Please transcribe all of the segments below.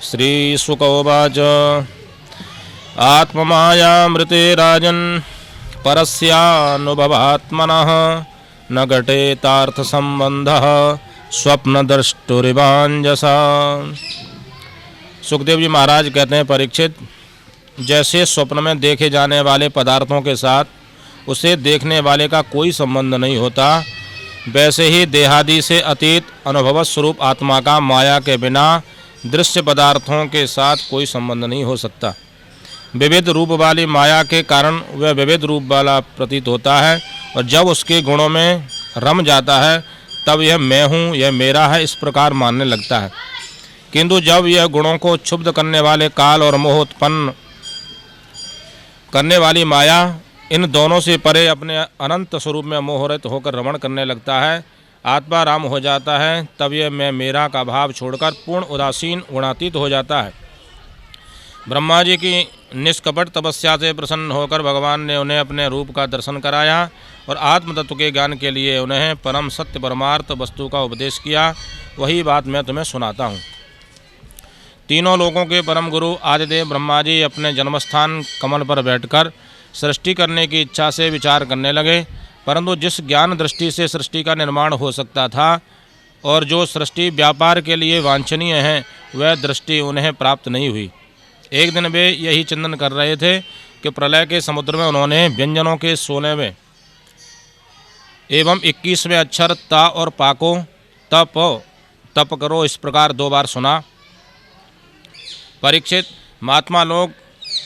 श्रीशुक उवाच आत्ममायामृते राजन् परस्यानुभवात्मनः न घटेतार्थसम्बन्धः स्वप्नद्रष्टुरिवाञ्जसा। सुखदेव जी महाराज कहते हैं, परीक्षित, जैसे स्वप्न में देखे जाने वाले पदार्थों के साथ उसे देखने वाले का कोई संबंध नहीं होता, वैसे ही देहादि से अतीत अनुभव स्वरूप आत्मा का माया के बिना दृश्य पदार्थों के साथ कोई संबंध नहीं हो सकता। विविध रूप वाली माया के कारण वह विविध रूप वाला प्रतीत होता है, और जब उसके गुणों में रम जाता है तब यह मैं हूँ, यह मेरा है, इस प्रकार मानने लगता है। किंतु जब यह गुणों को क्षुब्ध करने वाले काल और मोह उत्पन्न करने वाली माया इन दोनों से परे अपने अनंत स्वरूप में मोहरहित होकर रमण करने लगता है, आत्मा राम हो जाता है, तब यह मैं मेरा का भाव छोड़कर पूर्ण उदासीन गुणातीत हो जाता है। ब्रह्मा जी की निष्कपट तपस्या से प्रसन्न होकर भगवान ने उन्हें अपने रूप का दर्शन कराया और आत्म तत्व के ज्ञान के लिए उन्हें परम सत्य परमार्थ वस्तु का उपदेश किया। वही बात मैं तुम्हें सुनाता हूँ। तीनों लोगों के परम गुरु आदिदेव ब्रह्मा जी अपने जन्मस्थान कमल पर बैठकर सृष्टि करने की इच्छा से विचार करने लगे, परंतु जिस ज्ञान दृष्टि से सृष्टि का निर्माण हो सकता था और जो सृष्टि व्यापार के लिए वांछनीय है, वह दृष्टि उन्हें प्राप्त नहीं हुई। एक दिन वे यही चिंतन कर रहे थे कि प्रलय के समुद्र में उन्होंने व्यंजनों के 16वें एवं 21वें अक्षर ता और पा को तप करो इस प्रकार 2 बार सुना। परीक्षित, महात्मा लोग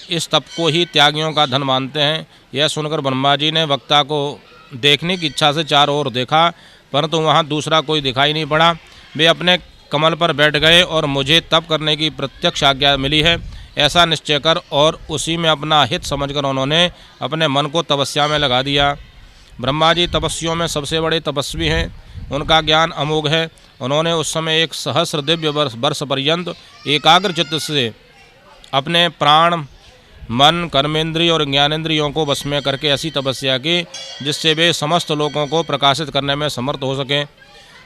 इस तप को ही त्यागियों का धन मानते हैं। यह सुनकर ब्रह्मा जी ने वक्ता को देखने की इच्छा से चारों ओर देखा, परंतु वहाँ दूसरा कोई दिखाई नहीं पड़ा। वे अपने कमल पर बैठ गए और मुझे तप करने की प्रत्यक्ष आज्ञा मिली है, ऐसा निश्चय कर और उसी में अपना हित समझकर उन्होंने अपने मन को तपस्या में लगा दिया। ब्रह्मा जी तपस्वियों में सबसे बड़े तपस्वी हैं, उनका ज्ञान अमोघ है। उन्होंने उस समय 1 सहस्र दिव्य वर्ष पर्यंत एकाग्र चित्त से अपने प्राण, मन, कर्मेंद्रिय और ज्ञानेंद्रियों को वश में करके ऐसी तपस्या की जिससे वे समस्त लोगों को प्रकाशित करने में समर्थ हो सकें।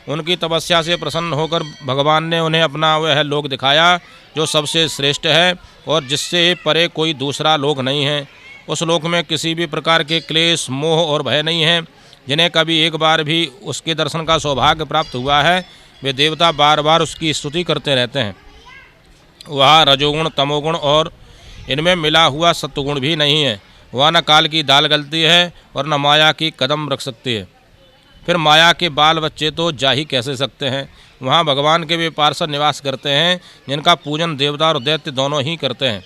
उनकी तपस्या से प्रसन्न होकर भगवान ने उन्हें अपना वह लोक दिखाया जो सबसे श्रेष्ठ है और जिससे परे कोई दूसरा लोक नहीं है। उस लोक में किसी भी प्रकार के क्लेश, मोह और भय नहीं है। जिन्हें कभी एक बार भी उसके दर्शन का सौभाग्य प्राप्त हुआ है, वे देवता बार बार उसकी स्तुति करते रहते हैं। वहाँ रजोगुण, तमोगुण और इनमें मिला हुआ सत्वगुण भी नहीं है। वह न काल की दाल गलती है और न माया की कदम रख सकती है। फिर माया के बाल बच्चे तो जा ही कैसे सकते हैं। वहाँ भगवान के वे पार्षद निवास करते हैं जिनका पूजन देवता और दैत्य दोनों ही करते हैं।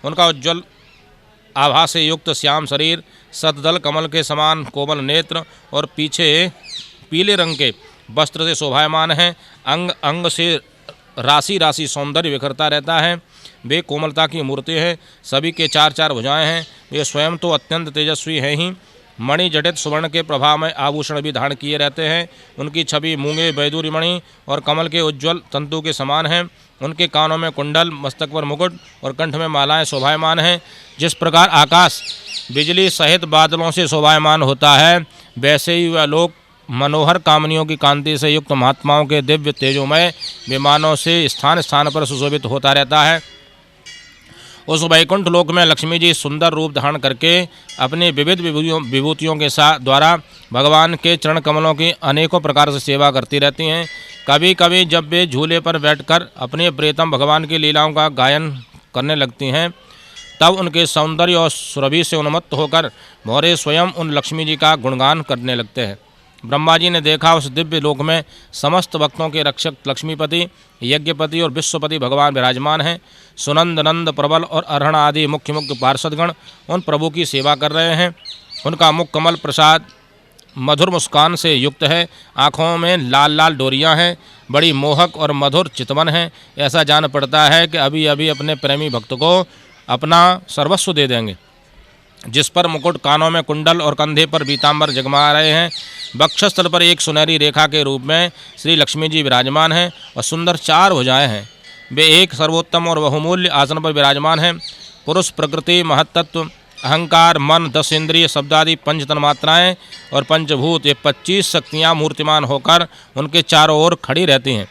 उनका उज्ज्वल आभा से युक्त श्याम शरीर, सतदल कमल के समान कोमल नेत्र और पीछे पीले रंग के वस्त्र से शोभायमान है। अंग अंग से राशि राशि सौंदर्य बिखरता रहता है। वे कोमलता की मूर्ति है। सभी के 4 भुजाएं हैं। वे स्वयं तो अत्यंत तेजस्वी हैं ही, मणि जटित सुवर्ण के प्रभाव में आभूषण भी धारण किए रहते हैं। उनकी छवि मूंगे, बैदूरी मणि और कमल के उज्ज्वल तंतु के समान है। उनके कानों में कुंडल, मस्तक पर मुकुट और कंठ में मालाएं शोभायमान हैं। जिस प्रकार आकाश बिजली सहित बादलों से शोभायमान होता है, वैसे ही वह लोक मनोहर कामनियों की कांति से युक्त महात्माओं के दिव्य तेजोमय विमानों से स्थान स्थान पर सुशोभित होता रहता है। उस वैकुंठ लोक में लक्ष्मी जी सुंदर रूप धारण करके अपनी विविध विभूतियों के साथ द्वारा भगवान के चरण कमलों की अनेकों प्रकार से सेवा करती रहती हैं। कभी कभी जब वे झूले पर बैठकर अपने प्रियतम भगवान की लीलाओं का गायन करने लगती हैं, तब उनके सौंदर्य और सुरभि से उन्मत्त होकर भौरे स्वयं उन लक्ष्मी जी का गुणगान करने लगते हैं। ब्रह्मा जी ने देखा उस दिव्य लोक में समस्त भक्तों के रक्षक लक्ष्मीपति, यज्ञपति और विश्वपति भगवान विराजमान हैं। सुनंद, नंद, प्रबल और अरहण आदि मुख्य मुख्य पार्षदगण उन प्रभु की सेवा कर रहे हैं। उनका मुख कमल प्रसाद मधुर मुस्कान से युक्त है। आँखों में लाल लाल डोरियां हैं। बड़ी मोहक और मधुर चितवन है। ऐसा जान पड़ता है कि अभी अभी अपने प्रेमी भक्त को अपना सर्वस्व दे देंगे। जिस पर मुकुट, कानों में कुंडल और कंधे पर पीतांबर जगमा रहे हैं। वक्षस्थल पर एक सुनहरी रेखा के रूप में श्री लक्ष्मी जी विराजमान हैं और सुंदर 4 भुजाएं हैं। वे एक सर्वोत्तम और बहुमूल्य आसन पर विराजमान हैं। पुरुष, प्रकृति, महत्तत्व, अहंकार, मन, 10 इंद्रिय, शब्दादि 5 तन्मात्राएँ और पंचभूत, ये 25 शक्तियाँ मूर्तिमान होकर उनके चारों ओर खड़ी रहती हैं।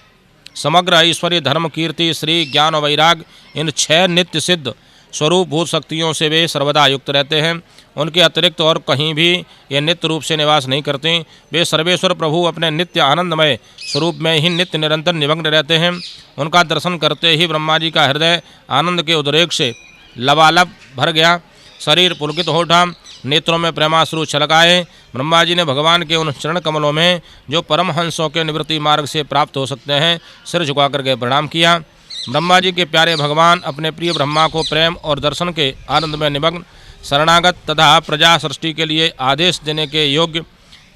समग्र ऐश्वर्य, धर्म, कीर्ति, श्री, ज्ञान और वैराग, इन 6 नित्य सिद्ध स्वरूप भूत शक्तियों से वे सर्वदा युक्त रहते हैं। उनके अतिरिक्त और कहीं भी ये नित्य रूप से निवास नहीं करते। वे सर्वेश्वर प्रभु अपने नित्य आनंदमय स्वरूप में ही नित्य निरंतर निमग्न रहते हैं। उनका दर्शन करते ही ब्रह्मा जी का हृदय आनंद के उद्रेक से लबालब भर गया, शरीर पुलकित हो उठा, नेत्रों में प्रेमाश्रु छलक आए। ब्रह्मा जी ने भगवान के उन चरण कमलों में जो परमहंसों के निवृत्ति मार्ग से प्राप्त हो सकते हैं सिर झुका करके प्रणाम किया। ब्रह्मा जी के प्यारे भगवान अपने प्रिय ब्रह्मा को प्रेम और दर्शन के आनंद में निमग्न, शरणागत तथा प्रजा सृष्टि के लिए आदेश देने के योग्य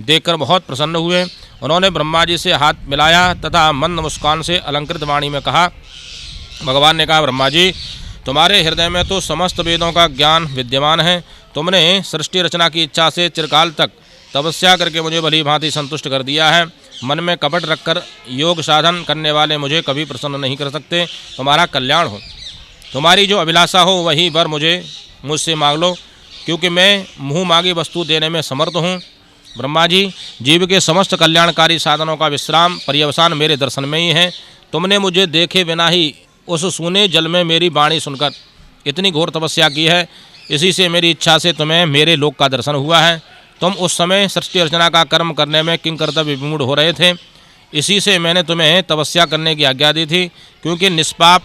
देखकर बहुत प्रसन्न हुए। उन्होंने ब्रह्मा जी से हाथ मिलाया तथा मंद मुस्कान से अलंकृत वाणी में कहा। भगवान ने कहा, ब्रह्मा जी, तुम्हारे हृदय में तो समस्त वेदों का ज्ञान विद्यमान है। तुमने सृष्टि रचना की इच्छा से चिरकाल तक तपस्या करके मुझे भली भांति संतुष्ट कर दिया है। मन में कपट रखकर योग साधन करने वाले मुझे कभी प्रसन्न नहीं कर सकते। तुम्हारा कल्याण हो, तुम्हारी जो अभिलाषा हो वही वर मुझसे मांग लो, क्योंकि मैं मुँह मांगी वस्तु देने में समर्थ हूँ। ब्रह्मा जी, जीव के समस्त कल्याणकारी साधनों का विश्राम पर्यवसान मेरे दर्शन में ही है। तुमने मुझे देखे बिना ही उस सूने जल में मेरी वाणी सुनकर इतनी घोर तपस्या की है। इसी से मेरी इच्छा से तुम्हें मेरे लोक का दर्शन हुआ है। तुम उस समय सृष्टि रचना का कर्म करने में किंग कर्तव्य विमूढ़ हो रहे थे। इसी से मैंने तुम्हें तपस्या करने की आज्ञा दी थी, क्योंकि निष्पाप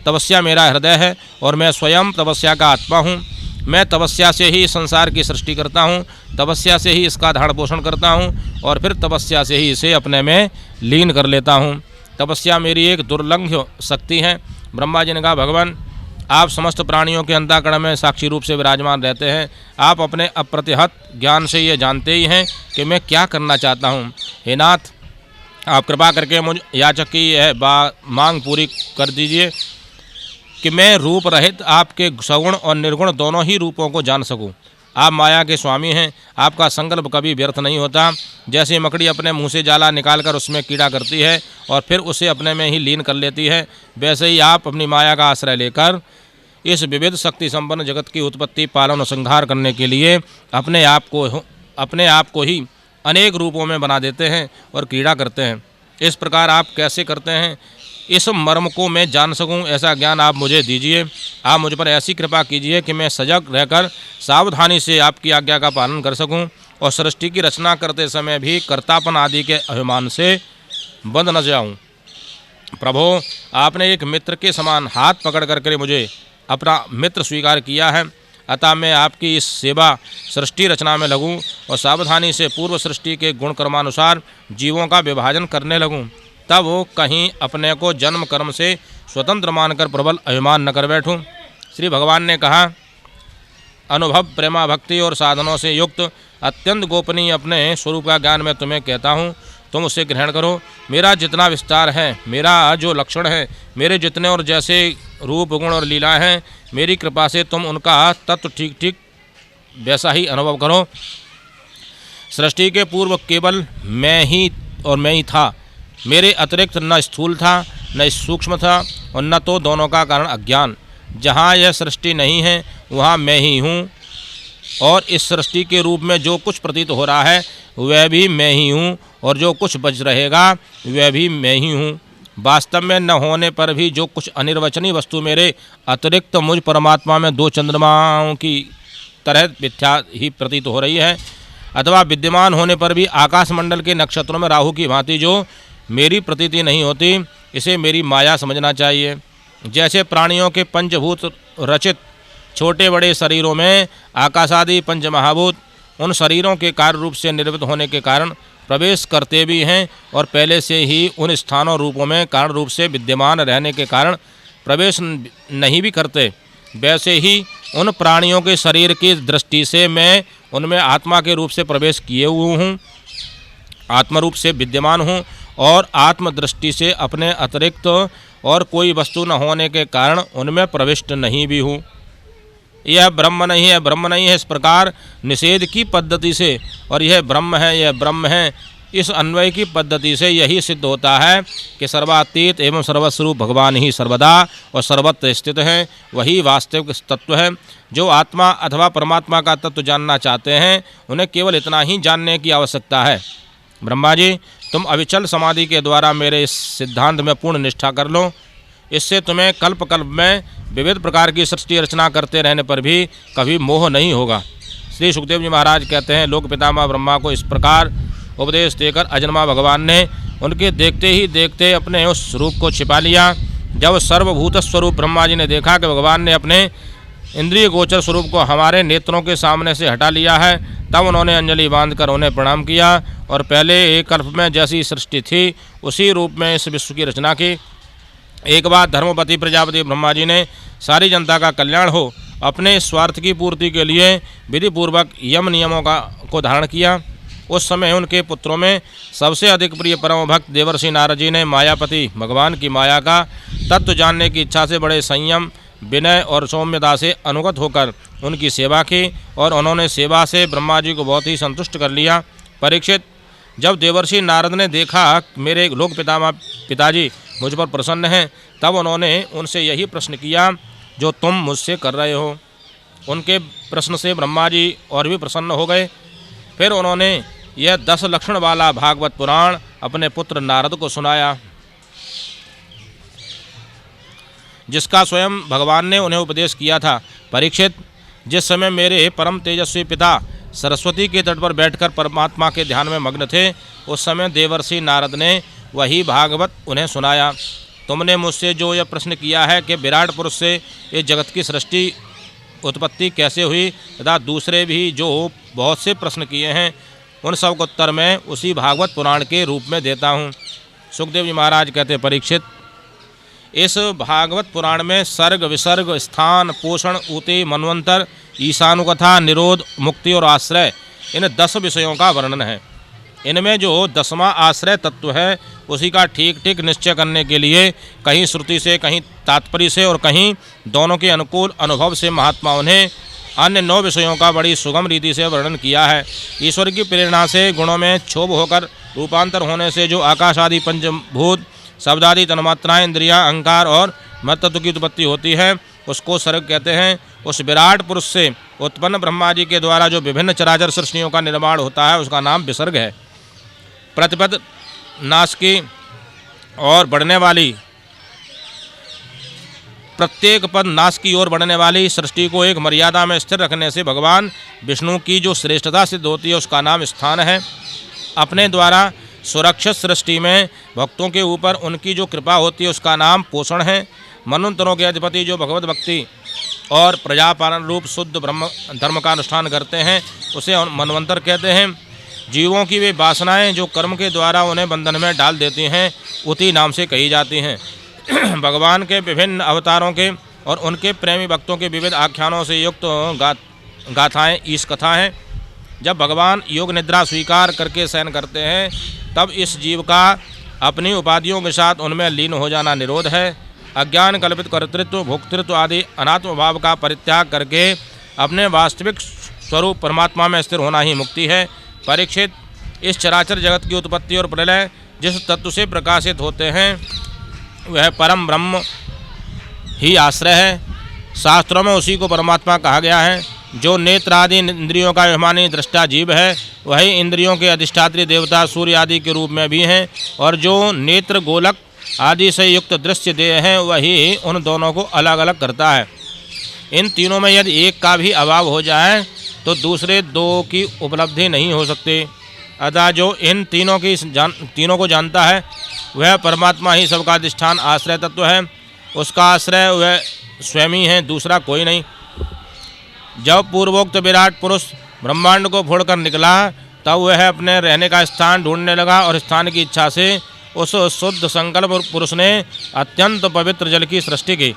तपस्या मेरा हृदय है और मैं स्वयं तपस्या का आत्मा हूँ। मैं तपस्या से ही संसार की सृष्टि करता हूँ, तपस्या से ही इसका धारण पोषण करता हूँ और फिर तपस्या से ही इसे अपने में लीन कर लेता हूँ। तपस्या मेरी एक दुर्लंघ्य शक्ति है। ब्रह्मा जी ने कहा, भगवान, आप समस्त प्राणियों के अंतःकरण में साक्षी रूप से विराजमान रहते हैं। आप अपने अप्रतिहत ज्ञान से ये जानते ही हैं कि मैं क्या करना चाहता हूँ। हे नाथ, आप कृपा करके मुझ याचक की यह मांग पूरी कर दीजिए कि मैं रूप रहित आपके सगुण और निर्गुण दोनों ही रूपों को जान सकूं। आप माया के स्वामी हैं, आपका संकल्प कभी व्यर्थ नहीं होता। जैसे मकड़ी अपने मुंह से जाला निकालकर उसमें कीड़ा करती है और फिर उसे अपने में ही लीन कर लेती है, वैसे ही आप अपनी माया का आश्रय लेकर इस विविध शक्ति संपन्न जगत की उत्पत्ति, पालन और संहार करने के लिए अपने आप को ही अनेक रूपों में बना देते हैं और क्रीड़ा करते हैं। इस प्रकार आप कैसे करते हैं, इस मर्म को मैं जान सकूं, ऐसा ज्ञान आप मुझे दीजिए। आप मुझ पर ऐसी कृपा कीजिए कि मैं सजग रहकर सावधानी से आपकी आज्ञा का पालन कर सकूं और सृष्टि की रचना करते समय भी कर्तापन आदि के अभिमान से बंध न जाऊं। प्रभो, आपने एक मित्र के समान हाथ पकड़ करके मुझे अपना मित्र स्वीकार किया है, अतः मैं आपकी इस सेवा सृष्टि रचना में लगूं और सावधानी से पूर्व सृष्टि के गुण कर्मानुसार जीवों का विभाजन करने लगूं। तब वो कहीं अपने को जन्म कर्म से स्वतंत्र मानकर प्रबल अभिमान न कर बैठूं। श्री भगवान ने कहा, अनुभव, प्रेमा, भक्ति और साधनों से युक्त अत्यंत गोपनीय अपने स्वरूप का ज्ञान मैं तुम्हें कहता हूँ, तुम उसे ग्रहण करो। मेरा जितना विस्तार है, मेरा जो लक्षण है, मेरे जितने और जैसे रूप, गुण और लीला हैं, मेरी कृपा से तुम उनका तत्व ठीक ठीक वैसा ही अनुभव करो। सृष्टि के पूर्व केवल मैं ही था। मेरे अतिरिक्त न स्थूल था, न सूक्ष्म था और न तो दोनों का कारण अज्ञान। जहाँ यह सृष्टि नहीं है वहाँ मैं ही हूँ, और इस सृष्टि के रूप में जो कुछ प्रतीत हो रहा है वह भी मैं ही हूँ, और जो कुछ बच रहेगा वह भी मैं ही हूँ। वास्तव में न होने पर भी जो कुछ अनिर्वचनीय वस्तु मेरे अतिरिक्त मुझ परमात्मा में 2 चंद्रमाओं की तरह मिथ्या ही प्रतीत हो रही है, अथवा विद्यमान होने पर भी आकाशमंडल के नक्षत्रों में राहु की भांति जो मेरी प्रतीति नहीं होती, इसे मेरी माया समझना चाहिए। जैसे प्राणियों के पंचभूत रचित छोटे बड़े शरीरों में आकाशादि पंच महाभूत उन शरीरों के कार्य रूप से निर्मित होने के कारण प्रवेश करते भी हैं और पहले से ही उन स्थानों रूपों में कारण रूप से विद्यमान रहने के कारण प्रवेश नहीं भी करते, वैसे ही उन प्राणियों के शरीर की दृष्टि से मैं उनमें आत्मा के रूप से प्रवेश किए हुए हूँ, आत्मरूप से विद्यमान हूँ और आत्मदृष्टि से अपने अतिरिक्त और कोई वस्तु न होने के कारण उनमें प्रविष्ट नहीं भी हूँ। यह ब्रह्म नहीं है, ब्रह्म नहीं है, इस प्रकार निषेध की पद्धति से और यह ब्रह्म है, यह ब्रह्म है, इस अन्वय की पद्धति से यही सिद्ध होता है कि सर्वातीत एवं सर्वस्वरूप भगवान ही सर्वदा और सर्वत्र स्थित हैं। वही वास्तविक तत्व है। जो आत्मा अथवा परमात्मा का तत्व जानना चाहते हैं उन्हें केवल इतना ही जानने की आवश्यकता है। ब्रह्मा जी, तुम अविचल समाधि के द्वारा मेरे इस सिद्धांत में पूर्ण निष्ठा कर लो। इससे तुम्हें कल्प कल्प में विविध प्रकार की सृष्टि रचना करते रहने पर भी कभी मोह नहीं होगा। श्री सुखदेव जी महाराज कहते हैं, लोक पितामह ब्रह्मा को इस प्रकार उपदेश देकर अजन्मा भगवान ने उनके देखते ही देखते अपने उस रूप को छिपा लिया। जब सर्वभूत स्वरूप ब्रह्मा जी ने देखा कि भगवान ने अपने इंद्रिय गोचर स्वरूप को हमारे नेत्रों के सामने से हटा लिया है, तब उन्होंने अंजलि बांधकर उन्हें प्रणाम किया और पहले एक कल्प में जैसी सृष्टि थी उसी रूप में इस विश्व की रचना की। एक बार धर्मपति प्रजापति ब्रह्मा जी ने सारी जनता का कल्याण हो अपने स्वार्थ की पूर्ति के लिए विधि पूर्वक यम नियमों को धारण किया। उस समय उनके पुत्रों में सबसे अधिक प्रिय परम भक्त देवर्षि नारद जी ने मायापति भगवान की माया का तत्व जानने की इच्छा से बड़े संयम, विनय और सौम्यता से अनुगत होकर उनकी सेवा की और उन्होंने सेवा से ब्रह्मा जी को बहुत ही संतुष्ट कर लिया। परीक्षित, जब देवर्षि नारद ने देखा मेरे लोक पिताजी मुझ पर प्रसन्न हैं, तब उन्होंने उनसे यही प्रश्न किया जो तुम मुझसे कर रहे हो। उनके प्रश्न से ब्रह्मा जी और भी प्रसन्न हो गए। फिर उन्होंने यह 10 लक्षण वाला भागवत पुराण अपने पुत्र नारद को सुनाया, जिसका स्वयं भगवान ने उन्हें उपदेश किया था। परीक्षित, जिस समय मेरे परम तेजस्वी पिता सरस्वती के तट पर बैठकर परमात्मा के ध्यान में मग्न थे, उस समय देवर्षि नारद ने वही भागवत उन्हें सुनाया। तुमने मुझसे जो यह प्रश्न किया है कि विराट पुरुष से इस जगत की सृष्टि उत्पत्ति कैसे हुई, तथा दूसरे भी जो बहुत से प्रश्न किए हैं, उन सब को उत्तर मैं उसी भागवत पुराण के रूप में देता हूँ। सुखदेव जी महाराज कहते, परीक्षित, इस भागवत पुराण में सर्ग, विसर्ग, स्थान, पोषण, ऊते, मनवंतर, ईशानुकथा, निरोध, मुक्ति और आश्रय, इन 10 विषयों का वर्णन है। इनमें जो 10वां आश्रय तत्व है उसी का ठीक ठीक निश्चय करने के लिए कहीं श्रुति से, कहीं तात्पर्य से और कहीं दोनों के अनुकूल अनुभव से महात्माओं ने अन्य 9 विषयों का बड़ी सुगम रीति से वर्णन किया है। ईश्वर की प्रेरणा से गुणों में क्षोभ होकर रूपांतर होने से जो आकाश आदि पंचभूत, शब्दादि तन्मात्राएं, इंद्रियां, अहंकार और महत्त्व की उत्पत्ति होती है, उसको सर्ग कहते हैं। उस विराट पुरुष से उत्पन्न ब्रह्मा जी के द्वारा जो विभिन्न चराचर सृष्टियों का निर्माण होता है उसका नाम विसर्ग है। प्रतिपद नाश की और बढ़ने वाली, प्रत्येक पद नाश की ओर बढ़ने वाली सृष्टि को एक मर्यादा में स्थिर रखने से भगवान विष्णु की जो श्रेष्ठता सिद्ध होती है उसका नाम स्थान है। अपने द्वारा सुरक्षित सृष्टि में भक्तों के ऊपर उनकी जो कृपा होती है उसका नाम पोषण है। मनवंतरों के अधिपति जो भगवत भक्ति और प्रजापालन रूप शुद्ध ब्रह्म धर्म का अनुष्ठान करते हैं उसे मनवंतर कहते हैं। जीवों की वे वासनाएं जो कर्म के द्वारा उन्हें बंधन में डाल देती हैं उसी नाम से कही जाती हैं। भगवान के विभिन्न अवतारों के और उनके प्रेमी भक्तों के विविध आख्यानों से युक्त गाथाएं ईश कथा हैं। जब भगवान योग निद्रा स्वीकार करके शयन करते हैं तब इस जीव का अपनी उपाधियों के साथ उनमें लीन हो जाना निरोध है। अज्ञान कल्पित कर्तृत्व, भोक्तृत्व आदि अनात्म भाव का परित्याग करके अपने वास्तविक स्वरूप परमात्मा में स्थिर होना ही मुक्ति है। परीक्षित, इस चराचर जगत की उत्पत्ति और प्रलय जिस तत्व से प्रकाशित होते हैं वह परम ब्रह्म ही आश्रय है। शास्त्रों में उसी को परमात्मा कहा गया है। जो नेत्र आदि इंद्रियों का अभिमानी दृष्टा जीव है वही इंद्रियों के अधिष्ठात्री देवता सूर्य आदि के रूप में भी हैं, और जो नेत्र गोलक आदि से युक्त दृश्य देह है वही उन दोनों को अलग अलग करता है। इन तीनों में यदि एक का भी अभाव हो जाए तो दूसरे 2 की उपलब्धि नहीं हो सकती। अतः जो इन तीनों को जानता है वह परमात्मा ही सबका अधिष्ठान आश्रय तत्व है। उसका आश्रय वह स्वयं ही है, दूसरा कोई नहीं। जब पूर्वोक्त विराट पुरुष ब्रह्मांड को फोड़कर निकला तब वह अपने रहने का स्थान ढूंढने लगा, और स्थान की इच्छा से उस शुद्ध संकल्प पुरुष ने अत्यंत पवित्र जल की सृष्टि की।